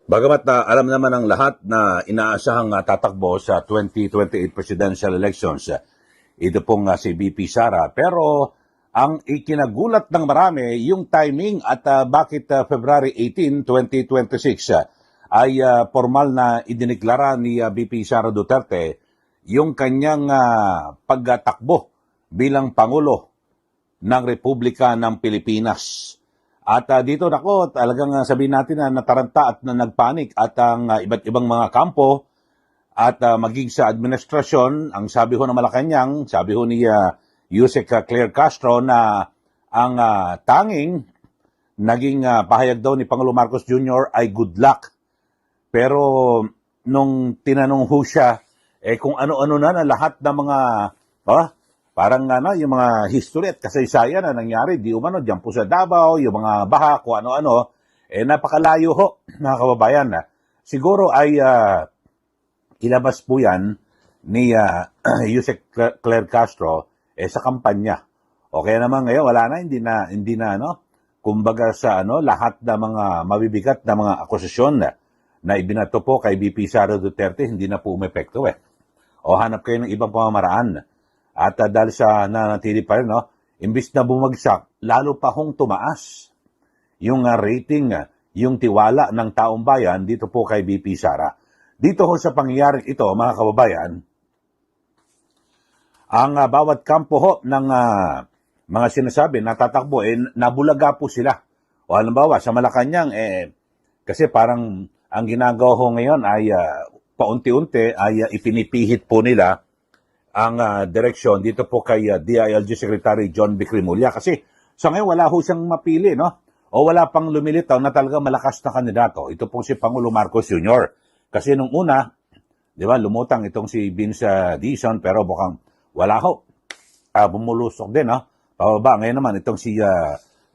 Bagamat alam naman ng lahat na inaasahang tatakbo sa 2028 presidential elections, ito pong si VP Sara. Pero ang ikinagulat ng marami, yung timing at bakit February 18, 2026 ay formal na idineklara ni VP Sara Duterte yung kanyang pagtakbo bilang Pangulo ng Republika ng Pilipinas. At dito nako, talagang sabihin natin na nataranta at na nagpanik at ang iba't ibang mga kampo at maging sa administrasyon, ang sabi ho ng Malacanang, sabi ho ni Yusek Claire Castro na ang tanging naging pahayag daw ni Pangulo Marcos Jr. ay good luck. Pero nung tinanong ho siya, kung ano-ano na lahat ng mga parang yung mga history at kasaysayan na nangyari, di umano, dyan po sa Davao, yung mga baha, kung ano-ano, napakalayo ho, mga kababayan. Siguro ay ilabas po yan ni Yusek Claire Castro sa kampanya. O kaya naman ngayon, wala na, hindi na, kumbaga sa lahat ng mga mabibigat na mga akusasyon na ibinato po kay VP Sara Duterte, hindi na po umepekto O hanap kayo ng ibang pamamaraan. At dahil sa nanatili pa rin, imbis na bumagsak, lalo pa hong tumaas yung rating, yung tiwala ng taong bayan dito po kay VP Sara. Dito ho sa pangyayaring ito, mga kababayan, ang bawat kampo ho ng mga sinasabi natatakbo, nabulaga po sila. O halimbawa, sa Malacanang, kasi parang ang ginagawa ho ngayon ay paunti-unti ay ipinipihit po nila ang direksyon dito po kay DILG Secretary John B. Crimolia. Kasi sa ngayon wala ho siyang mapili, o wala pang lumilitaw na talagang malakas na kandidato. Ito po si Pangulo Marcos Jr. Kasi nung una, di ba, lumutang itong si Vince Dizon, pero mukhang wala ho. Bumulusok din, Pababa. Ngayon naman itong si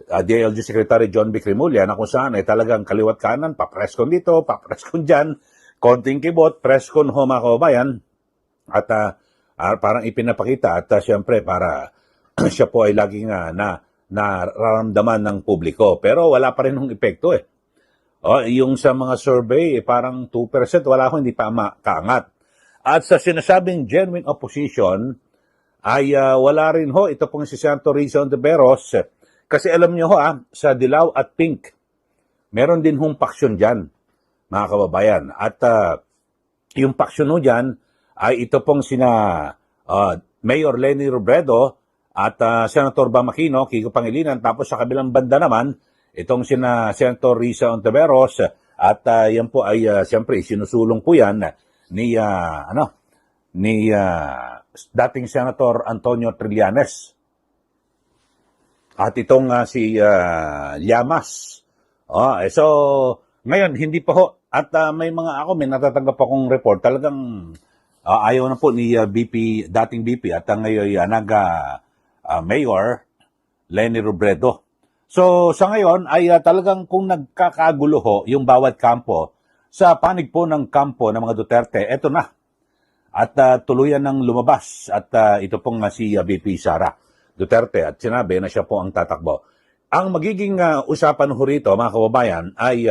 DILG Secretary John B. Crimolia na kung saan ay talagang kaliwat kanan, papreskon dito, papreskon dyan, konting kibot, preskon ho mga kababayan. At parang ipinapakita at siyempre para siya po ay laging nararamdaman ng publiko. Pero wala pa rin ng epekto yung sa mga survey, parang 2%, wala ho, hindi pa kaangat. At sa sinasabing genuine opposition, ay wala rin ho, ito pong si Senator Risa Ontiveros, kasi alam niyo ho, sa Dilaw at Pink, meron din hong paksyon dyan, mga kababayan. At yung paksyon ho dyan, ay ito pong sina Mayor Leni Robredo at Senator Bam Aquino, Kiko Pangilinan, tapos sa kabilang banda naman, itong sina Senator Risa Ontiveros at yan po ay siyempre sinusulong po yan ni dating Senator Antonio Trillanes. At itong si Llamas. So ngayon hindi pa ho at may natatanggap akong report talagang ayaw na po ni dating BP at ngayon Mayor Leni Robredo. So sa ngayon ay talagang kung nagkakagulo ho yung bawat kampo, sa panig po ng kampo ng mga Duterte, eto na. At tuluyan ng lumabas at ito pong si VP Sara Duterte at sinabi na siya po ang tatakbo. Ang magiging usapan ho rito, mga kababayan, ay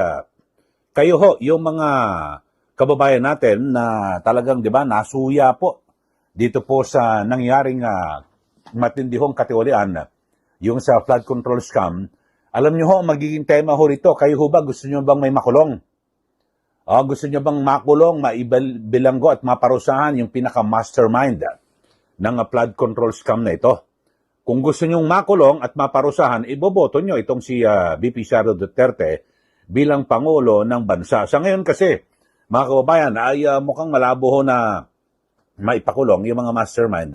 kayo ho, yung mga kababayan natin na talagang, di ba, nasuya po dito po sa nangyaring matindihong katiwalian, yung sa flood control scam. Alam nyo ho, magiging tema ho rito, kayo ho ba, gusto nyo bang may makulong? Gusto nyo bang makulong, maibilanggo at maparusahan yung pinaka-mastermind ng flood control scam na ito? Kung gusto nyo makulong at maparusahan, iboboto nyo itong si VP Sara Duterte bilang Pangulo ng bansa. Sa ngayon kasi, mga kababayan, ay mukhang malabo ho na maipakulong yung mga mastermind.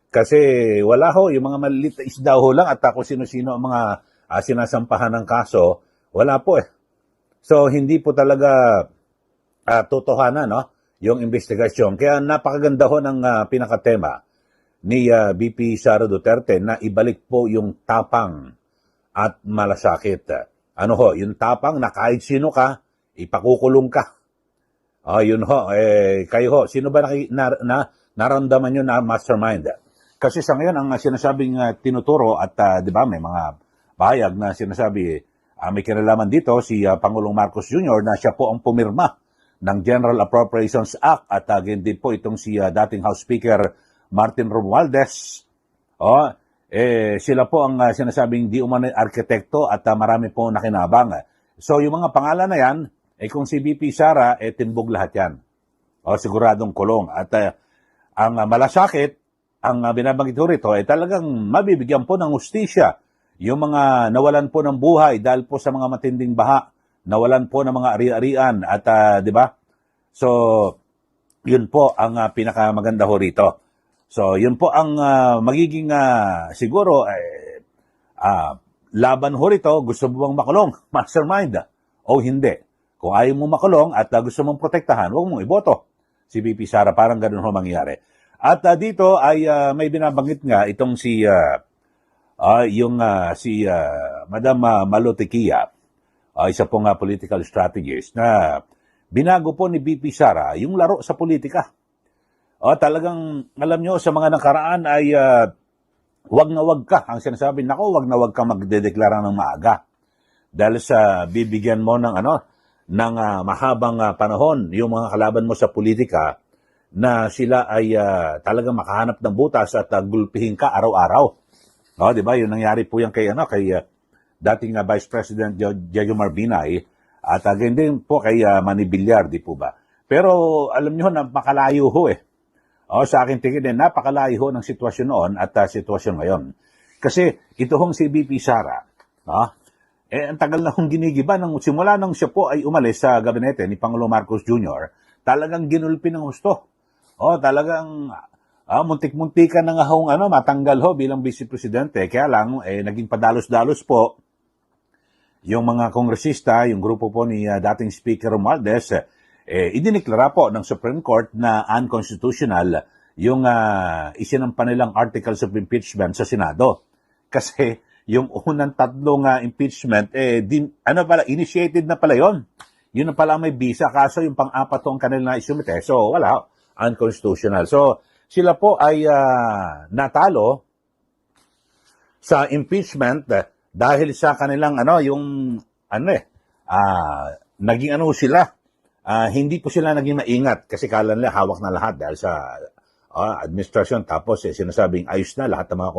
Kasi wala ho, yung mga maliit na isda ho lang at kung sino-sino ang mga sinasampahan ng kaso, wala po So, hindi po talaga totohanan, yung investigasyon. Kaya napakaganda ho ng pinakatema ni VP Sara Duterte na ibalik po yung tapang at malasakit. Yung tapang na kahit sino ka, ipakukulong ka. Yun ho, kayo ho, sino ba naramdaman nyo na mastermind? Kasi sa ngayon, ang sinasabing tinuturo at di ba may mga pahayag na sinasabi may kinalaman dito si Pangulong Marcos Jr. na siya po ang pumirma ng General Appropriations Act at again din po itong si dating House Speaker Martin Romualdez. Sila po ang sinasabing di umano arkitekto at marami po nakinabang. So yung mga pangalan na yan, kung si VP Sara, timbog lahat yan. Siguradong kulong. At ang malasakit, ang binabanggit ko rito, talagang mabibigyan po ng hustisya yung mga nawalan po ng buhay dahil po sa mga matinding baha, nawalan po ng mga ari-arian at di ba? So, yun po ang pinakamaganda ho rito. So, yun po ang magiging siguro laban ho rito, gusto mo bang makulong? Mastermind o hindi? Kung ayaw mo makulong at gusto mong protektahan, huwag mong iboto si VP Sara, parang ganun ho mangyari. At dito ay may binabanggit nga itong si Madam Malotequia, isa pong political strategist na binago po ni VP Sara yung laro sa politika. Talagang alam nyo sa mga nakaraan ay wag na wag ka. Ang sinasabi, nako, wag na wag ka magdedeklara ng maaga. Dahil sa bibigyan mo ng mahabang panahon yung mga kalaban mo sa politika na sila ay talagang makahanap ng butas at gulpihin ka araw-araw. Di ba? Yun nangyari po yan kay dating Vice President Jojo Marbinay at again din po kay Manny Villar, di po ba? Pero alam niyo, napakalayo ho sa akin tingin napakalayo ho ng sitwasyon noon at sitwasyon ngayon. Kasi ito hong si VP Sara, ang tagal na hong ginigiba simula nang siya po ay umalis sa gabinete ni Pangulong Marcos Jr., talagang ginulpi ng husto. Talagang muntik-muntikan na nga hong matanggal ho bilang Vice Presidente. Kaya lang, naging padalos-dalos po yung mga kongresista, yung grupo po ni dating Speaker Romualdez, idiniklara po ng Supreme Court na unconstitutional yung isinampa nilang articles of impeachment sa Senado. Kasi yung unang tatlong impeachment, initiated na pala yon. Yun na pala may visa, kaso yung pang-apat ang kanila na isumite. So, wala, unconstitutional. So, sila po ay natalo sa impeachment dahil sa kanilang naging sila. Hindi po sila naging maingat kasi kala nila hawak na lahat dahil sa administrasyon. Tapos sinasabing ayos na lahat ng mga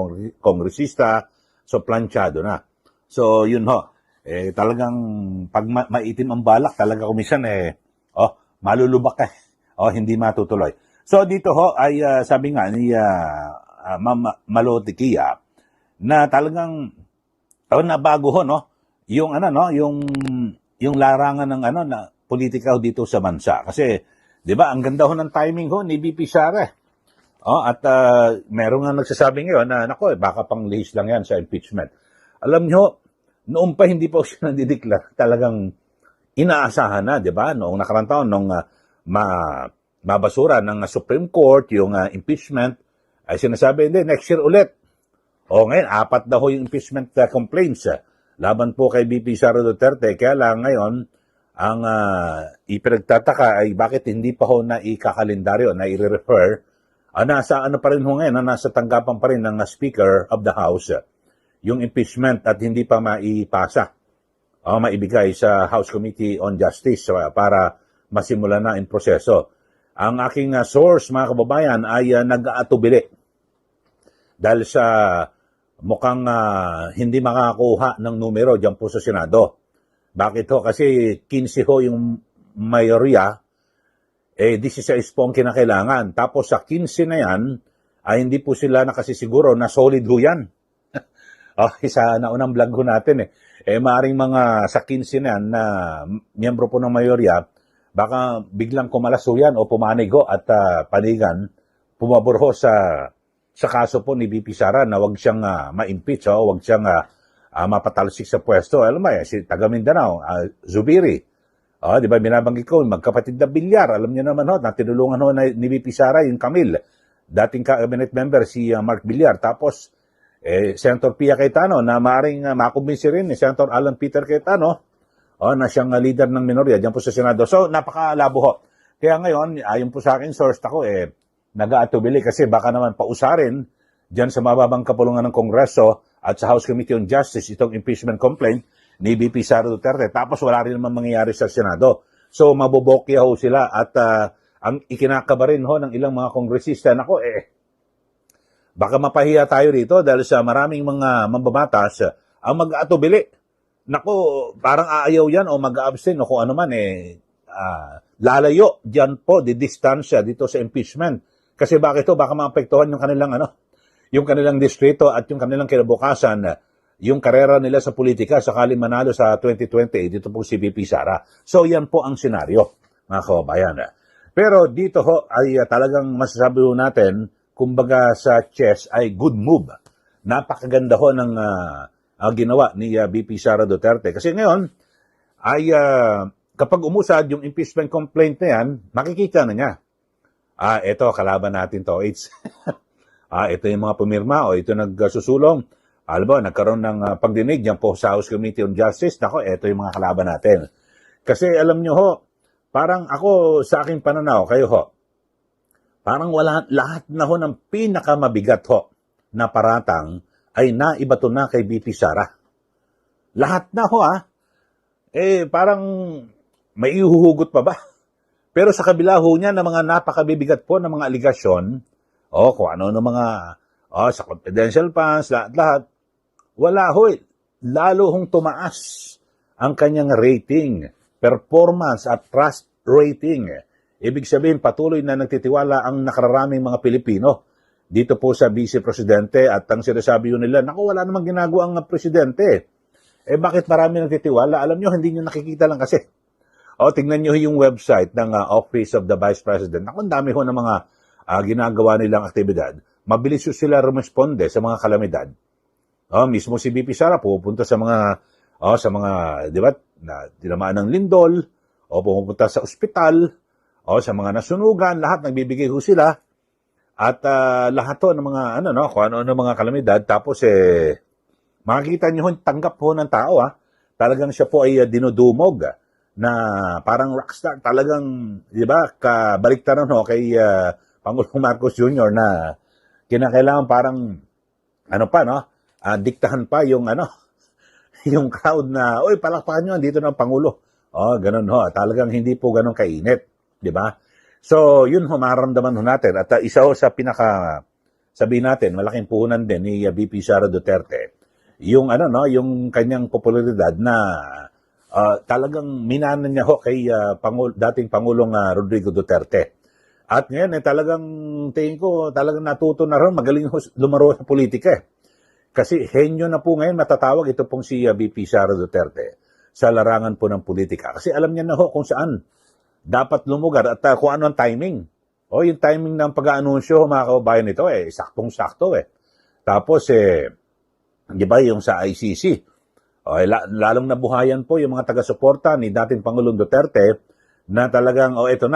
kongresista, so planchado na. So yun ho, talagang pag maitim ang balak talaga kumisan malulubak hindi matutuloy. So dito ho ay sabi nga ni Ma'am Malotequia na talagang nabago ho yung yung larangan ng na politika dito sa bansa. Kasi 'di ba, ang ganda ho ng timing ho ni VP Sara. At meron nga nagsasabi ngayon na baka pang lihis lang yan sa impeachment. Alam nyo, noong pa hindi pa siya nandideklara, talagang inaasahan na, 'di ba? Noong nakarang taon nung mabasura ng Supreme Court yung impeachment, ay sinasabi next year ulit. Ngayon 4 na ho yung impeachment complaints laban po kay VP Sara Duterte. Kaya lang ngayon ang ipinagtataka ay bakit hindi pa ho na ikakalendaryo, na i-refer, nasa pa rin ho ngayon, nasa tanggapan pa rin ng Speaker of the House yung impeachment at hindi pa maipasa, maibigay sa House Committee on Justice para masimula na in proseso. Ang aking source, mga kababayan, ay nag-aatubili dahil sa mukhang hindi makakuha ng numero dyan po sa Senado. Bakit ho? Kasi 15 ho yung mayorya, 16 po ang kinakailangan. Tapos sa 15 na yan, hindi po sila nakasisiguro na solid ho yan. Sa naunang vlog ho natin maaring mga sa 15 na yan na miyembro po ng mayorya, baka biglang kumalas ho yan o pumanig ho at panigan, pumabor ho sa kaso po ni VP Sara na wag siyang ma-impeach, wag siyang mapatalsik sa pwesto. Alam mo, si taga Mindanao, Zubiri. Di ba, binabanggit ko, magkapatid na Villar. Alam niyo naman na tinulungan ni VP Sara yung Camille. Dating cabinet member si Mark Villar. Tapos, Senator Pia Cayetano na maaaring makumbinsi rin ni Senator Alan Peter Cayetano na siyang leader ng minorya dyan po sa Senado. So, napakalabo ho. Kaya ngayon, ayon po sa akin, source ako, nag-aatubili kasi baka naman pausarin dyan sa mababang kapulungan ng Kongreso at sa House Committee on Justice itong impeachment complaint ni VP Sara Duterte. Tapos wala rin naman mangyayari sa Senado. So mabobokya ho sila at ang ikinakaba rin ho ng ilang mga kongresista, nako baka mapahiya tayo rito dahil sa maraming mga mambabatas ang mag-aatubili. Nako, parang aayaw yan o mag-abstain o kung ano man lalayo diyan po, di distansya dito sa impeachment. Kasi bakit to? Baka maapektuhan yung kanilang yung kanilang distrito at yung kanilang kinabukasan, yung karera nila sa politika sakali manalo sa 2020, dito po si VP Sara. So yan po ang senaryo, mga kababayan. Pero dito ho ay talagang masasabi ho natin, kumbaga sa chess ay good move. Napakaganda ho ng ginawa ni VP Sara Duterte. Kasi ngayon ay kapag umusad yung impeachment complaint na yan, makikita na niya. Ito, kalaban natin to. Ito yung mga pumirma o ito nagsusulong. Alam mo, nagkaroon ng pagdinig yan po sa House Committee on Justice. Nako, ito yung mga kalaban natin. Kasi alam nyo ho, parang ako sa aking pananaw, kayo ho, parang lahat na ho ng pinakamabigat ho na paratang ay naibato na kay VP Sara. Lahat na ho parang may ihuhugot pa ba? Pero sa kabila ho niya ng mga napakabibigat po ng mga aligasyon, kung ano ng mga, sa confidential funds, lahat, wala ho, lalo hong tumaas ang kanyang rating, performance at trust rating. Ibig sabihin, patuloy na nagtitiwala ang nakararaming mga Pilipino dito po sa Vice Presidente at ang sinasabi yun nila, naku, wala namang ginagawa ang Presidente. Bakit marami nagtitiwala? Alam nyo, hindi nyo nakikita lang kasi. Tingnan nyo yung website ng Office of the Vice President. Naku, ang dami ho ng mga ginagawa nilang aktibidad. Mabilis ho sila rumisponde sa mga kalamidad. Mismo si VP Sara pupunta sa mga, di ba, na tinamaan ng lindol, pupunta sa ospital, sa mga nasunugan, lahat nagbibigay ho sila. At lahat ho ng mga, kung ano mga kalamidad. Tapos, makikita nyo tanggap po ng tao, talagang siya po ay dinudumog na parang rockstar. Talagang, di ba, kabaliktaran ho kay Pangulong Marcos Jr. na kinakailangan parang, diktahan pa yung, yung crowd na, oy, palakpakan nyo, dito ng Pangulo. Ganun ho. Talagang hindi po ganun kainit. Di ba? So, yun ho, maramdaman ho natin. At isa ho sa sabihin natin, malaking puhunan din ni VP Sara Duterte, yung yung kanyang popularidad na talagang minanan niya ho kay dating Pangulong Rodrigo Duterte. At ngayon talagang tingin ko talagang natuto na rin, magaling ho lumaro sa politika. Kasi henyo na po ngayon matatawag ito pong si VP Sara Duterte sa larangan po ng politika. Kasi alam niya na ho kung saan dapat lumugar at kung ano ang timing. Yung timing ng pag-aanunsyo, mga kababayan, ito saktong-sakto Tapos di ba yung sa ICC, lalong nabuhayan po yung mga taga-suporta ni dating Pangulong Duterte na talagang, ito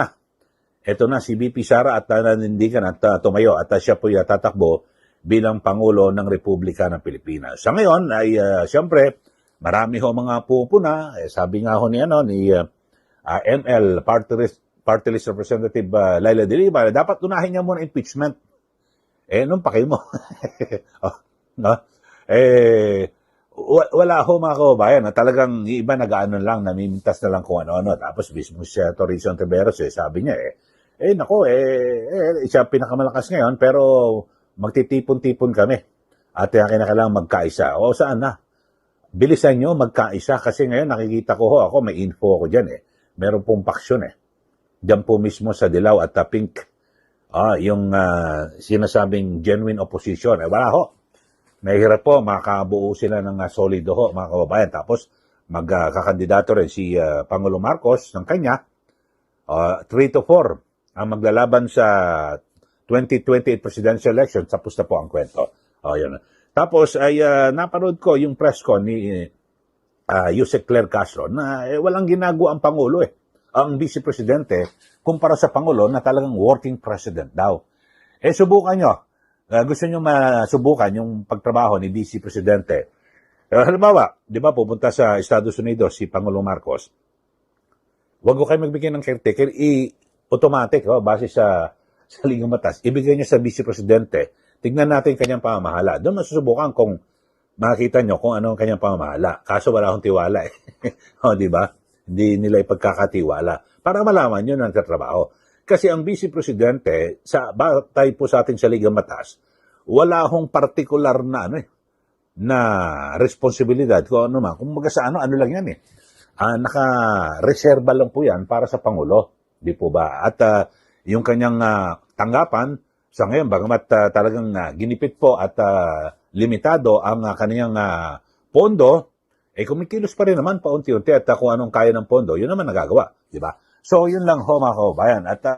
na si VP Sara at nanindigan at tumayo at siya po tatakbo bilang Pangulo ng Republika ng Pilipinas. Sa ngayon ay siyempre marami ho mga pupuna, sabi nga ho ni ML Party List Representative Laila De Lima, dapat unahin niya muna impeachment. Nung pakay mo. Wala ho mga kababayan na talagang iba nag-ano lang, namimintas na lang kung ano-ano. Tapos mismo siya, Torres Ontiveros, sabi niya siya pinakamalakas ngayon, pero magtitipon-tipon kami. At kinakailangan magkaisa. Saan na? Bilisan nyo magkaisa kasi ngayon nakikita ko ako, may info ako dyan Meron pong paksyon Diyan po mismo sa Dilaw at Pink. Yung sinasabing genuine opposition. Wala ho. Nahihirap po, makabuo sila ng solido ho, mga kababayan. Tapos, magkakandidato rin si Pangulong Marcos ng kanya. 3 to 4 ang maglalaban sa 2028 presidential election. Tapos na po ang kwento. Yun. Tapos, ay napanood ko yung press con ni Yusek Claire Castro na walang ginagawa ang Pangulo ang Vice Presidente kumpara sa Pangulo na talagang working president daw. Subukan nyo. Gusto nyo masubukan yung pagtrabaho ni Vice Presidente. Halimbawa, di ba pupunta sa Estados Unidos si Pangulong Marcos. Huwag ko kayo magbigay ng caretaker. Automatic, base sa ligang batas, ibigay niya sa Vice Presidente. Tignan natin kanyang pamamahala. Doon masusubukan kung makikita nyo kung ano ang kanyang pamamahala. Kaso wala akong tiwala eh. O, di ba? Hindi nila ipagkakatiwala. Para malaman nyo na nagtatrabaho. Kasi ang Vice Presidente, batay po sa ating saligang batas, wala akong partikular na na responsibilidad ko ano man. Kung maga sa ano lang yan eh. Naka-reserva lang po yan para sa Pangulo. Di po ba? At yung kanyang tanggapan, sa ngayon, bagamat talagang ginipit po at limitado ang kaniyang pondo, kumikilos pa rin naman paunti-unti at kung anong kaya ng pondo, yun naman nagagawa. Di ba? So, yun lang ho mga kababayan. At